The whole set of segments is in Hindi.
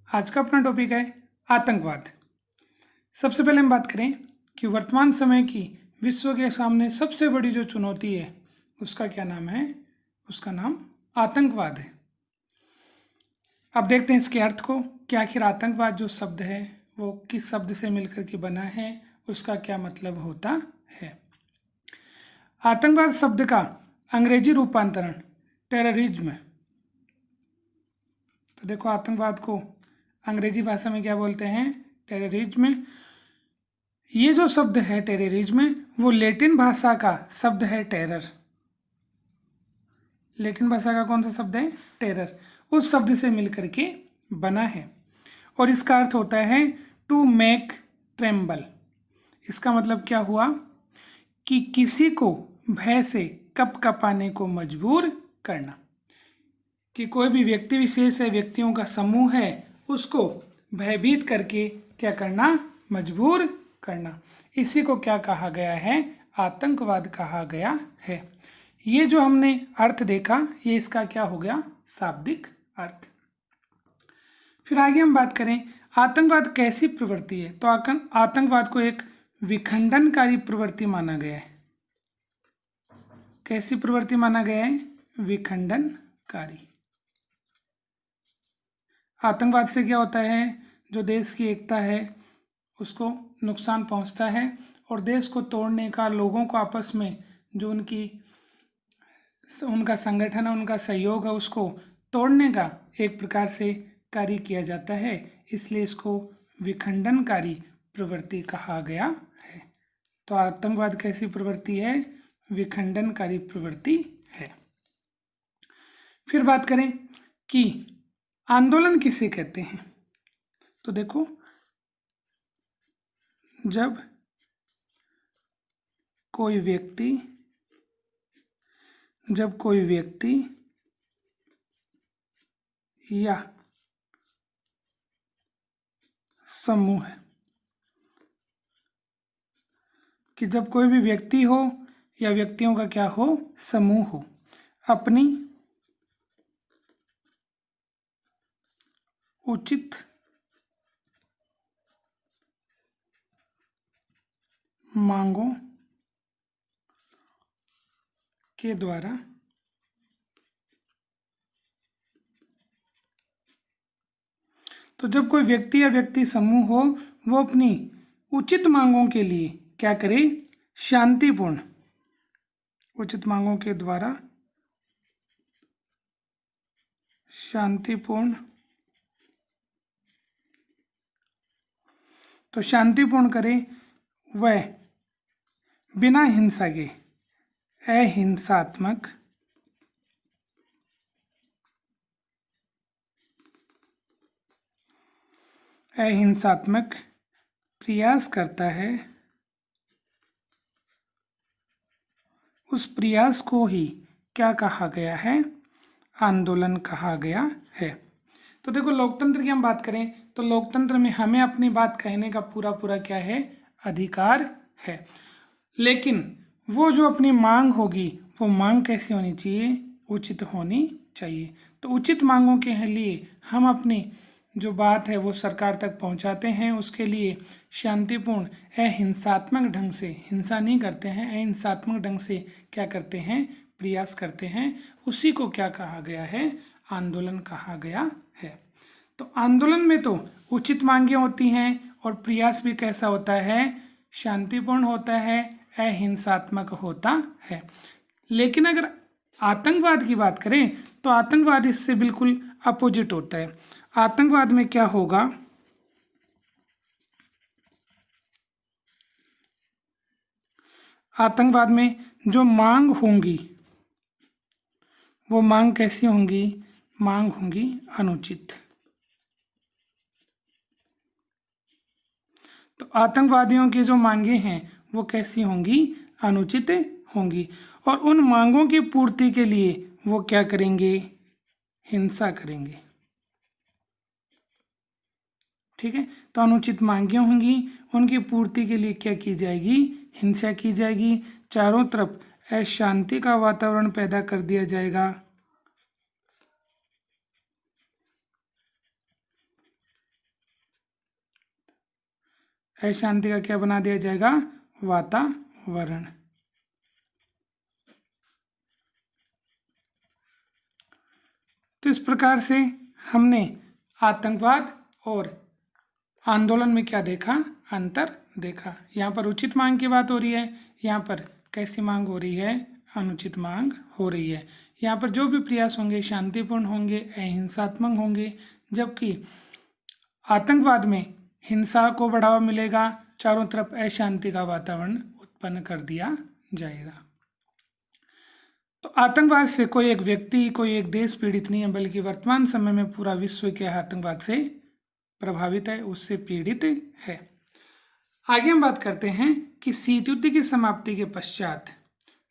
आज का अपना टॉपिक है आतंकवाद। सबसे पहले हम बात करें कि वर्तमान समय की विश्व के सामने सबसे बड़ी जो चुनौती है उसका क्या नाम है। उसका नाम आतंकवाद है। अब देखते हैं इसके अर्थ को कि आखिर आतंकवाद जो शब्द है वो किस शब्द से मिलकर के बना है, उसका क्या मतलब होता है। आतंकवाद शब्द का अंग्रेजी रूपांतरण टेररिज्म। तो देखो, आतंकवाद को अंग्रेजी भाषा में क्या बोलते हैं? टेररिज्म। ये जो शब्द है टेररिज्म, वो लैटिन भाषा का शब्द है टेरर। लैटिन भाषा का कौन सा शब्द है? टेरर। उस शब्द से मिलकर के बना है और इसका अर्थ होता है टू मेक ट्रेम्बल। इसका मतलब क्या हुआ कि किसी को भय से कपकपाने को मजबूर करना। कि कोई भी व्यक्ति विशेष है, व्यक्तियों का समूह है, उसको भयभीत करके क्या करना? मजबूर करना। इसी को क्या कहा गया है? आतंकवाद कहा गया है। ये जो हमने अर्थ देखा, ये इसका क्या हो गया? शाब्दिक अर्थ। फिर आगे हम बात करें आतंकवाद कैसी प्रवृत्ति है। तो आतंकवाद को एक विखंडनकारी प्रवृत्ति माना गया है। कैसी प्रवृत्ति माना गया है? विखंडनकारी। आतंकवाद से क्या होता है? जो देश की एकता है उसको नुकसान पहुंचता है और देश को तोड़ने का, लोगों को आपस में जो उनका संगठन है, उनका सहयोग है, उसको तोड़ने का एक प्रकार से कार्य किया जाता है। इसलिए इसको विखंडनकारी प्रवृत्ति कहा गया है। तो आतंकवाद कैसी प्रवृत्ति है? विखंडनकारी प्रवृत्ति है। फिर बात करें कि आंदोलन किसे कहते हैं। तो देखो, जब कोई व्यक्ति या समूह है, कि जब कोई भी व्यक्ति हो या व्यक्तियों का क्या हो? समूह हो, अपनी उचित मांगों के द्वारा तो जब कोई व्यक्ति या व्यक्ति समूह हो, वो अपनी उचित मांगों के लिए क्या करे? शांतिपूर्ण, उचित मांगों के द्वारा शांतिपूर्ण, तो शांतिपूर्ण करे वह बिना हिंसा के अहिंसात्मक प्रयास करता है। उस प्रयास को ही क्या कहा गया है? आंदोलन कहा गया है। तो देखो, लोकतंत्र की हम बात करें तो लोकतंत्र में हमें अपनी बात कहने का पूरा क्या है? अधिकार है। लेकिन वो जो अपनी मांग होगी, वो मांग कैसी होनी चाहिए? उचित होनी चाहिए। तो उचित मांगों के लिए हम अपनी जो बात है वो सरकार तक पहुंचाते हैं। उसके लिए शांतिपूर्ण, अहिंसात्मक ढंग से, हिंसा नहीं करते हैं, अहिंसात्मक ढंग से क्या करते हैं? प्रयास करते हैं। उसी को क्या कहा गया है? आंदोलन कहा गया है। तो आंदोलन में तो उचित मांगें होती हैं और प्रयास भी कैसा होता है? शांतिपूर्ण होता है, अहिंसात्मक होता है। लेकिन अगर आतंकवाद की बात करें तो आतंकवाद इससे बिल्कुल अपोजिट होता है। आतंकवाद में क्या होगा? आतंकवाद में जो मांग होंगी वो मांग कैसी होंगी? मांग होंगी अनुचित। तो आतंकवादियों की जो मांगे हैं वो कैसी होंगी? अनुचित होंगी। और उन मांगों की पूर्ति के लिए वो क्या करेंगे? हिंसा करेंगे। ठीक है। तो अनुचित मांगे होंगी, उनकी पूर्ति के लिए क्या की जाएगी? हिंसा की जाएगी। चारों तरफ अशांति का वातावरण पैदा कर दिया जाएगा। अशांति का क्या बना दिया जाएगा? वातावरण। तो इस प्रकार से हमने आतंकवाद और आंदोलन में क्या देखा? अंतर देखा। यहाँ पर उचित मांग की बात हो रही है, यहाँ पर कैसी मांग हो रही है? अनुचित मांग हो रही है। यहाँ पर जो भी प्रयास होंगे शांतिपूर्ण होंगे, अहिंसात्मक होंगे, जबकि आतंकवाद में हिंसा को बढ़ावा मिलेगा, चारों तरफ अशांति का वातावरण उत्पन्न कर दिया जाएगा। तो आतंकवाद से कोई एक व्यक्ति, कोई एक देश पीड़ित नहीं है, बल्कि वर्तमान समय में पूरा विश्व क्या है? आतंकवाद से प्रभावित है, उससे पीड़ित है। आगे हम बात करते हैं कि शीत युद्ध की समाप्ति के पश्चात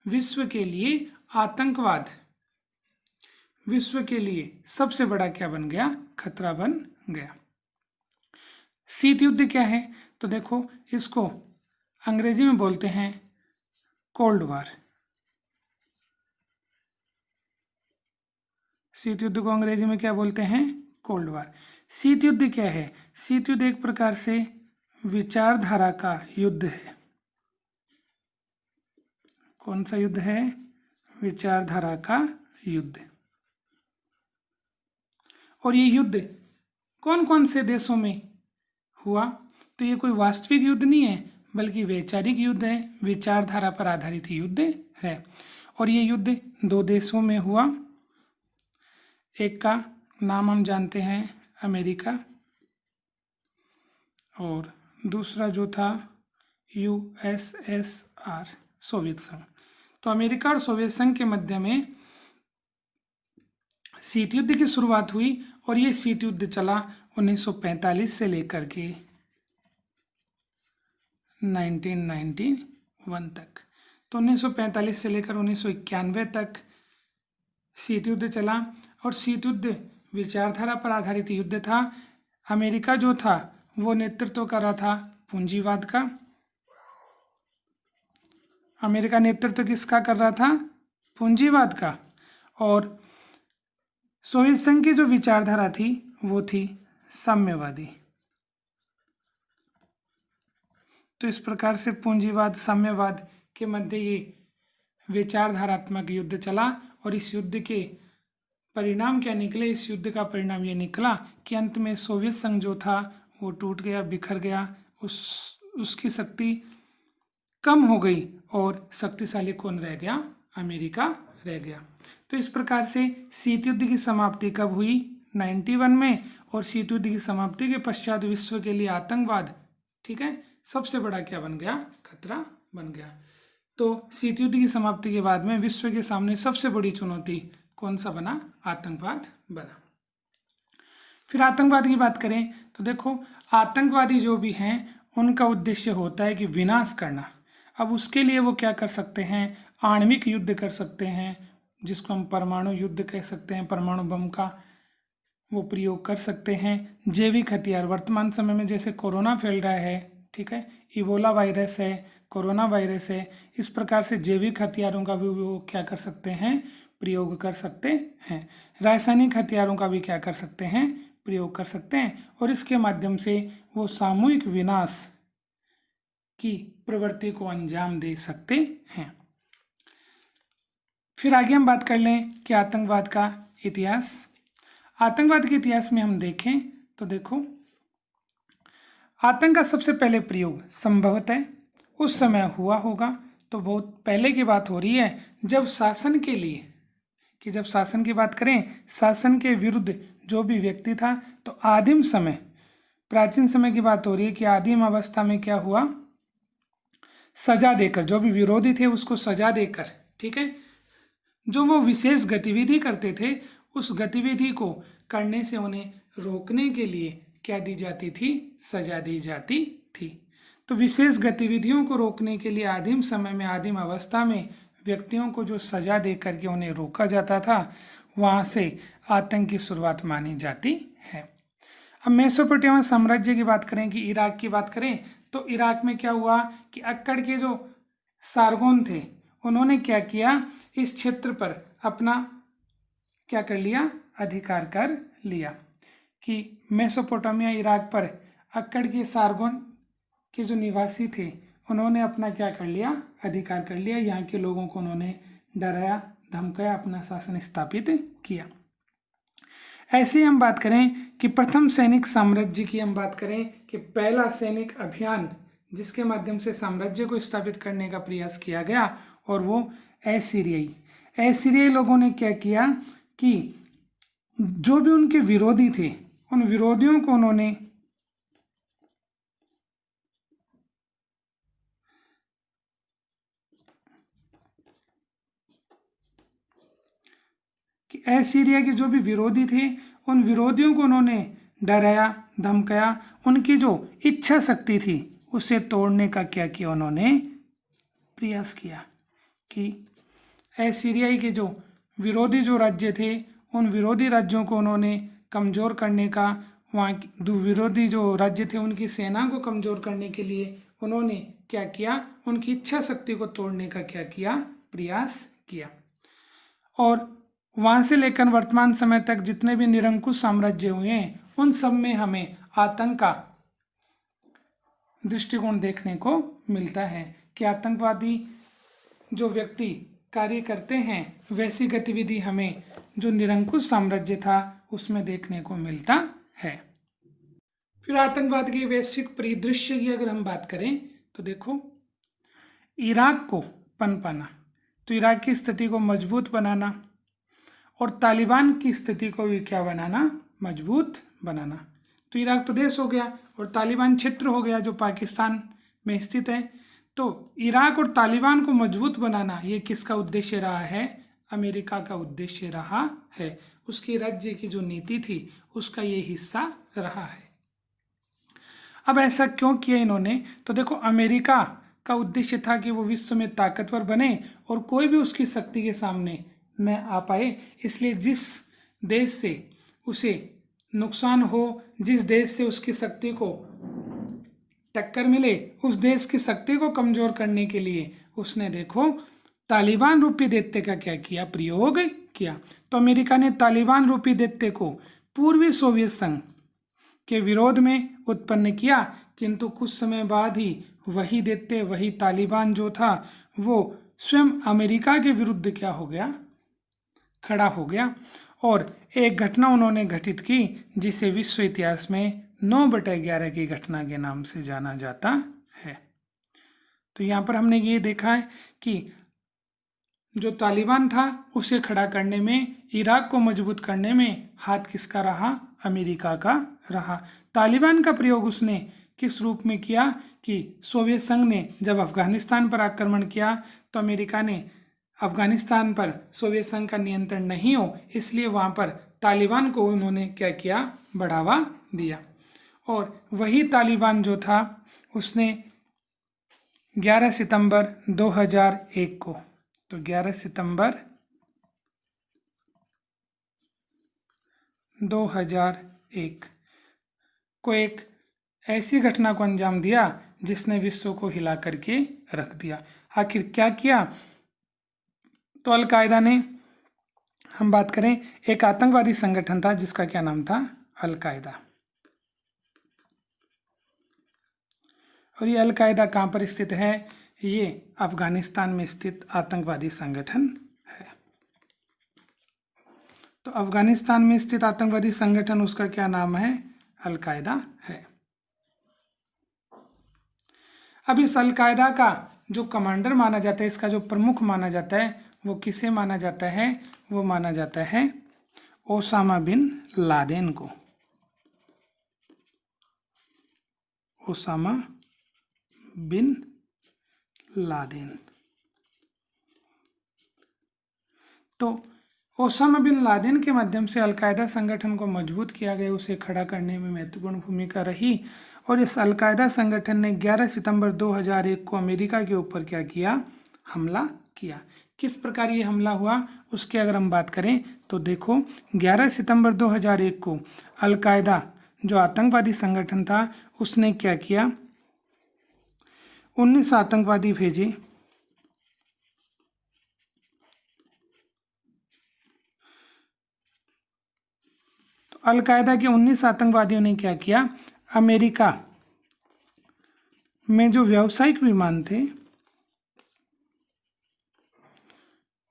विश्व के लिए आतंकवाद विश्व के लिए सबसे बड़ा क्या बन गया? खतरा बन गया। शीत युद्ध क्या है? तो देखो, इसको अंग्रेजी में बोलते हैं कोल्ड वार। शीत युद्ध को अंग्रेजी में क्या बोलते हैं? Cold war. शीत युद्ध क्या है? शीत युद्ध एक प्रकार से विचारधारा का युद्ध है। कौन सा युद्ध है? विचारधारा का युद्ध। और ये युद्ध कौन कौन से देशों में हुआ? तो ये कोई वास्तविक युद्ध नहीं है, बल्कि वैचारिक युद्ध है, विचारधारा पर आधारित युद्ध है। और ये युद्ध दो देशों में हुआ। एक का नाम हम जानते हैं अमेरिका, और दूसरा जो था USSR, सोवियत संघ। तो अमेरिका और सोवियत संघ के मध्य में शीत युद्ध की शुरुआत हुई, और ये शीत युद्ध चला 1945 से लेकर के 1991 तक। तो 1945 से लेकर 1991 तक शीत युद्ध चला, और शीत युद्ध विचारधारा पर आधारित युद्ध था। अमेरिका जो था वो नेतृत्व कर रहा था पूंजीवाद का। अमेरिका नेतृत्व किसका कर रहा था? पूंजीवाद का। और सोवियत संघ की जो विचारधारा थी वो थी साम्यवादी। तो इस प्रकार से पूंजीवाद साम्यवाद के मध्य ये विचारधारात्मक युद्ध चला, और इस युद्ध के परिणाम क्या निकले? इस युद्ध का परिणाम ये निकला कि अंत में सोवियत संघ जो था वो टूट गया, बिखर गया, उसकी शक्ति कम हो गई, और शक्तिशाली कौन रह गया? अमेरिका रह गया। तो इस प्रकार से शीत युद्ध की समाप्ति कब हुई? 91 में। और शीत युद्ध की समाप्ति के पश्चात विश्व के लिए आतंकवाद, ठीक है, सबसे बड़ा क्या बन गया? खतरा बन गया। तो शीत युद्ध की समाप्ति के बाद में विश्व के सामने सबसे बड़ी चुनौती कौन सा बना? आतंकवाद बना। फिर आतंकवाद की बात करें तो देखो, आतंकवादी जो भी हैं उनका उद्देश्य होता है कि विनाश करना। अब उसके लिए वो क्या कर सकते हैं? आणविक युद्ध कर सकते हैं, जिसको हम परमाणु युद्ध कह सकते हैं। परमाणु बम का वो प्रयोग कर सकते हैं। जैविक हथियार, वर्तमान समय में जैसे कोरोना फैल रहा है, ठीक है, इबोला वायरस है, कोरोना वायरस है, इस प्रकार से जैविक हथियारों का भी वो क्या कर सकते हैं? प्रयोग कर सकते हैं। रासायनिक हथियारों का भी क्या कर सकते हैं? प्रयोग कर सकते हैं। और इसके माध्यम से वो सामूहिक विनाश की प्रवृत्ति को अंजाम दे सकते हैं। फिर आगे हम बात कर लें कि आतंकवाद का इतिहास। आतंकवाद के इतिहास में हम देखें तो देखो, आतंक का सबसे पहले प्रयोग संभवतः उस समय हुआ होगा, तो बहुत पहले की बात हो रही है, जब शासन के लिए, कि जब शासन की बात करें, शासन के विरुद्ध जो भी व्यक्ति था, तो आदिम समय, प्राचीन समय की बात हो रही है कि आदिम अवस्था में क्या हुआ? सजा देकर, जो भी विरोधी थे उसको सजा देकर, ठीक है, जो वो विशेष गतिविधि करते थे, उस गतिविधि को करने से उन्हें रोकने के लिए क्या दी जाती थी? सजा दी जाती थी। तो विशेष गतिविधियों को रोकने के लिए आदिम समय में, आदिम अवस्था में व्यक्तियों को जो सजा दे करके उन्हें रोका जाता था, वहाँ से आतंक की शुरुआत मानी जाती है। अब मेसोपोटामिया साम्राज्य की बात करें, कि इराक की बात करें, तो इराक में क्या हुआ कि अक्कड़ के जो सारगोन थे, उन्होंने क्या किया? इस क्षेत्र पर अपना क्या कर लिया? अधिकार कर लिया। कि मेसोपोटामिया इराक पर अक्कड़ के सारगोन के जो निवासी थे उन्होंने अपना क्या कर लिया, अधिकार कर लिया। यहाँ के लोगों को उन्होंने डराया धमकाया, अपना शासन स्थापित किया। ऐसे हम बात करें कि प्रथम सैनिक साम्राज्य की हम बात करें कि पहला सैनिक अभियान जिसके माध्यम से साम्राज्य को स्थापित करने का प्रयास किया गया, और वो एसीरियाई लोगों ने क्या किया कि जो भी उनके विरोधी थे उन विरोधियों को उन्होंने कि एसीरिया के जो भी विरोधी थे उन विरोधियों को उन्होंने डराया धमकाया, उनकी जो इच्छा शक्ति थी उसे तोड़ने का क्या किया, उन्होंने प्रयास किया कि एसीरियाई के जो विरोधी जो राज्य थे उन विरोधी राज्यों को उन्होंने कमज़ोर करने का, वहाँ दो विरोधी जो राज्य थे उनकी सेना को कमज़ोर करने के लिए उन्होंने क्या किया, उनकी इच्छा शक्ति को तोड़ने का क्या किया, प्रयास किया। और वहाँ से लेकर वर्तमान समय तक जितने भी निरंकुश साम्राज्य हुए हैं उन सब में हमें आतंक का दृष्टिकोण देखने को मिलता है कि आतंकवादी जो व्यक्ति कार्य करते हैं वैसी गतिविधि हमें जो निरंकुश साम्राज्य था उसमें देखने को मिलता है। फिर आतंकवाद के वैश्विक परिदृश्य की अगर हम बात करें तो देखो, इराक को पनपाना, तो इराक की स्थिति को मजबूत बनाना, और तालिबान की स्थिति को भी क्या बनाना, मजबूत बनाना। तो इराक तो देश हो गया और तालिबान क्षेत्र हो गया जो पाकिस्तान में स्थित है। तो इराक और तालिबान को मजबूत बनाना ये किसका उद्देश्य रहा है, अमेरिका का उद्देश्य रहा है। उसकी राज्य की जो नीति थी उसका ये हिस्सा रहा है। अब ऐसा क्यों किया इन्होंने, तो देखो अमेरिका का उद्देश्य था कि वो विश्व में ताकतवर बने और कोई भी उसकी शक्ति के सामने न आ पाए, इसलिए जिस देश से उसे नुकसान हो, जिस देश से उसकी शक्ति को टक्कर मिले, उस देश की शक्ति को कमजोर करने के लिए उसने देखो तालिबान रूपी दैत्य का क्या किया, प्रयोग किया। तो अमेरिका ने तालिबान रूपी दैत्य को पूर्वी सोवियत संघ के विरोध में उत्पन्न किया, किंतु कुछ समय बाद ही वही दैत्य, वही तालिबान जो था वो स्वयं अमेरिका के विरुद्ध क्या हो गया, खड़ा हो गया। और एक घटना उन्होंने घटित की जिसे विश्व इतिहास में 9/11 की घटना के नाम से जाना जाता है। तो यहाँ पर हमने ये देखा है कि जो तालिबान था उसे खड़ा करने में, इराक को मजबूत करने में हाथ किसका रहा, अमेरिका का रहा। तालिबान का प्रयोग उसने किस रूप में किया कि सोवियत संघ ने जब अफगानिस्तान पर आक्रमण किया तो अमेरिका ने अफगानिस्तान पर सोवियत संघ का नियंत्रण नहीं हो, इसलिए वहाँ पर तालिबान को उन्होंने क्या किया, बढ़ावा दिया। और वही तालिबान जो था उसने 11 सितंबर 2001 को, तो 11 सितंबर 2001 को एक ऐसी घटना को अंजाम दिया जिसने विश्व को हिला करके रख दिया। आखिर क्या किया, तो अलकायदा ने, हम बात करें, एक आतंकवादी संगठन था जिसका क्या नाम था, अलकायदा। और ये अलकायदा कहाँ पर स्थित है, ये अफगानिस्तान में स्थित आतंकवादी संगठन है। तो अफगानिस्तान में स्थित आतंकवादी संगठन उसका क्या नाम है, अलकायदा है। अब इस अलकायदा का जो कमांडर माना जाता है, इसका जो प्रमुख माना जाता है, वो किसे माना जाता है, वो माना जाता है ओसामा बिन लादेन को। Osama bin Laden. तो ओसामा बिन लादेन के माध्यम से अलकायदा संगठन को मजबूत किया गया, उसे खड़ा करने में महत्वपूर्ण भूमिका रही। और इस अलकायदा संगठन ने 11 सितंबर 2001 को अमेरिका के ऊपर क्या किया, हमला किया। किस प्रकार ये हमला हुआ उसकी अगर हम बात करें तो देखो, 11 सितंबर 2001 को अलकायदा जो आतंकवादी संगठन था उसने क्या किया, 19 आतंकवादी भेजे। तो अलकायदा के 19 आतंकवादियों ने क्या किया, अमेरिका में जो व्यावसायिक विमान थे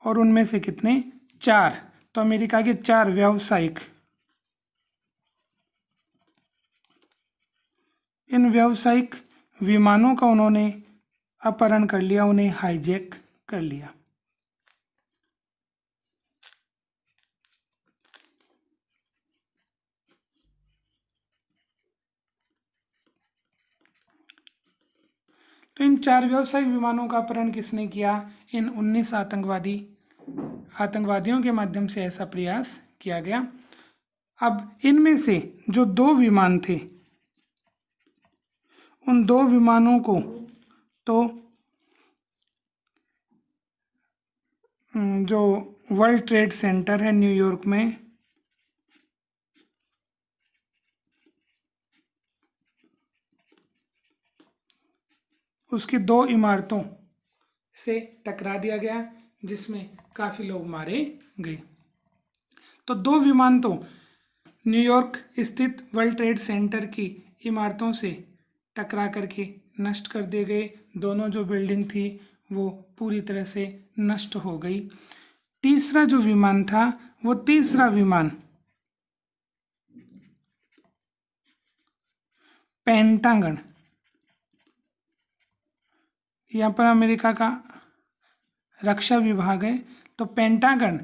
और उनमें से कितने, 4, तो अमेरिका के 4 व्यावसायिक, इन व्यावसायिक विमानों का उन्होंने अपहरण कर लिया, उन्हें हाईजैक कर लिया। तो इन 4 व्यावसायिक विमानों का अपहरण किसने किया, इन 19 आतंकवादियों के माध्यम से ऐसा प्रयास किया गया। अब इनमें से जो 2 विमान थे, उन 2 विमानों को तो जो वर्ल्ड ट्रेड सेंटर है न्यूयॉर्क में, उसकी 2 इमारतों से टकरा दिया गया, जिसमें काफ़ी लोग मारे गए। तो 2 विमान तो न्यूयॉर्क स्थित वर्ल्ड ट्रेड सेंटर की इमारतों से टकरा करके नष्ट कर दिए गए। दोनों जो बिल्डिंग थी वो पूरी तरह से नष्ट हो गई। तीसरा जो विमान था, वो तीसरा विमान पेंटागन, यहाँ पर अमेरिका का रक्षा विभाग है, तो पेंटागन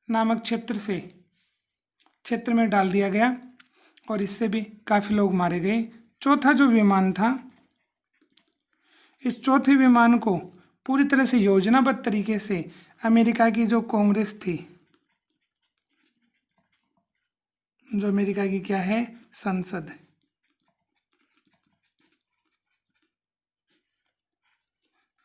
नामक क्षेत्र में डाल दिया गया और इससे भी काफ़ी लोग मारे गए। चौथा जो विमान था, इस चौथे विमान को पूरी तरह से योजनाबद्ध तरीके से अमेरिका की जो कांग्रेस थी, जो अमेरिका की क्या है, संसद,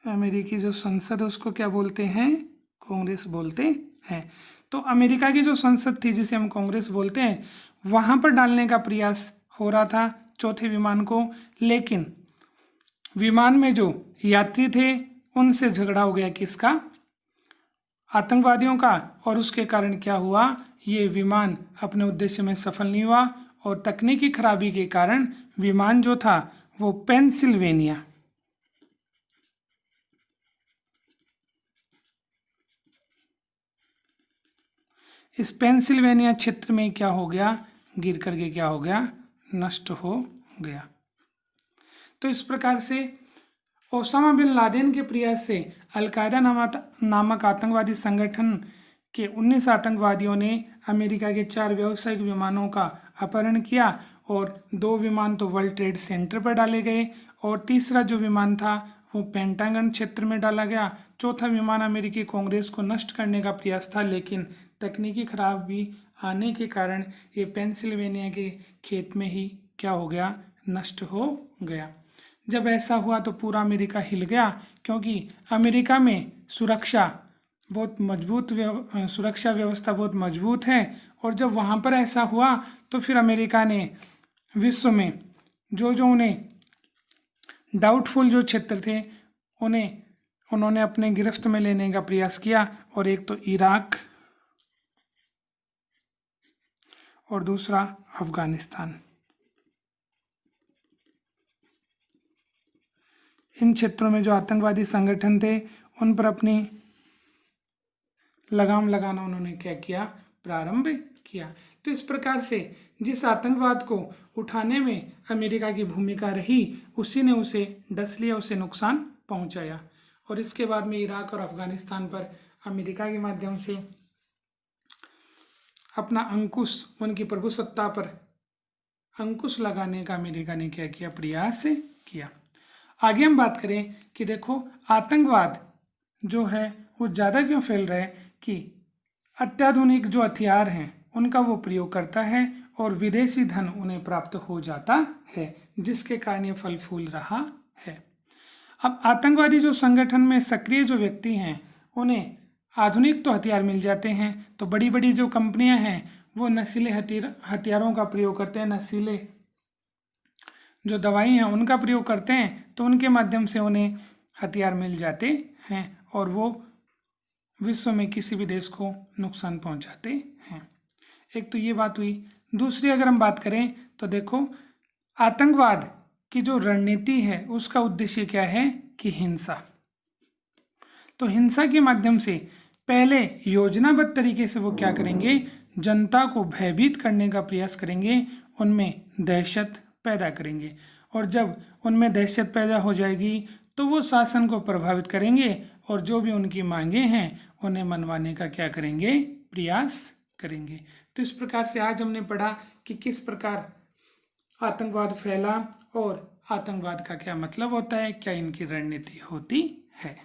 अमेरिकी जो संसद है उसको क्या बोलते हैं, कांग्रेस बोलते हैं। तो अमेरिका की जो संसद थी जिसे हम कांग्रेस बोलते हैं, वहां पर डालने का प्रयास हो रहा था चौथे विमान को, लेकिन विमान में जो यात्री थे उनसे झगड़ा हो गया, किसका, आतंकवादियों का, और उसके कारण क्या हुआ, ये विमान अपने उद्देश्य में सफल नहीं हुआ और तकनीकी खराबी के कारण विमान जो था वो पेंसिल्वेनिया, इस पेंसिल्वेनिया क्षेत्र में क्या हो गया, गिर करके क्या हो गया, नष्ट हो गया। तो इस प्रकार से ओसामा बिन लादेन के प्रयास से अलकायदा नामक आतंकवादी संगठन के 19 आतंकवादियों ने अमेरिका के 4 व्यावसायिक विमानों का अपहरण किया और 2 विमान तो वर्ल्ड ट्रेड सेंटर पर डाले गए और तीसरा जो विमान था वो पेंटागन क्षेत्र में डाला गया। चौथा विमान अमेरिकी कांग्रेस को नष्ट करने का प्रयास था, लेकिन तकनीकी खराबी आने के कारण ये पेंसिल्वेनिया के खेत में ही क्या हो गया, नष्ट हो गया। जब ऐसा हुआ तो पूरा अमेरिका हिल गया, क्योंकि अमेरिका में सुरक्षा व्यवस्था बहुत मजबूत है और जब वहाँ पर ऐसा हुआ तो फिर अमेरिका ने विश्व में जो उन्हें डाउटफुल जो क्षेत्र थे उन्होंने अपने गिरफ्त में लेने का प्रयास किया, और एक तो इराक और दूसरा अफगानिस्तान। इन क्षेत्रों में जो आतंकवादी संगठन थे उन पर अपनी लगाम लगाना उन्होंने क्या किया, प्रारंभ किया। तो इस प्रकार से जिस आतंकवाद को उठाने में अमेरिका की भूमिका रही, उसी ने उसे डस लिया, उसे नुकसान पहुंचाया। और इसके बाद में इराक और अफगानिस्तान पर अमेरिका के माध्यम से अपना अंकुश, उनकी प्रभुसत्ता पर अंकुश लगाने का अमेरिका ने क्या किया, प्रयास किया। आगे हम बात करें कि देखो आतंकवाद जो है वो ज़्यादा क्यों फैल रहा है, कि अत्याधुनिक जो हथियार हैं उनका वो प्रयोग करता है और विदेशी धन उन्हें प्राप्त हो जाता है, जिसके कारण ये फल फूल रहा है। अब आतंकवादी जो संगठन में सक्रिय जो व्यक्ति हैं उन्हें आधुनिक तो हथियार मिल जाते हैं, तो बड़ी बड़ी जो कंपनियां हैं वो नशीले हथियारों का प्रयोग करते हैं, नशीले जो दवाई हैं उनका प्रयोग करते हैं, तो उनके माध्यम से उन्हें हथियार मिल जाते हैं और वो विश्व में किसी भी देश को नुकसान पहुंचाते हैं। एक तो ये बात हुई। दूसरी अगर हम बात करें तो देखो आतंकवाद की जो रणनीति है उसका उद्देश्य क्या है कि हिंसा। तो हिंसा के माध्यम से पहले योजनाबद्ध तरीके से वो क्या करेंगे, जनता को भयभीत करने का प्रयास करेंगे, उनमें दहशत पैदा करेंगे, और जब उनमें दहशत पैदा हो जाएगी तो वो शासन को प्रभावित करेंगे और जो भी उनकी मांगे हैं उन्हें मनवाने का क्या करेंगे, प्रयास करेंगे। तो इस प्रकार से आज हमने पढ़ा कि किस प्रकार आतंकवाद फैला और आतंकवाद का क्या मतलब होता है, क्या इनकी रणनीति होती है।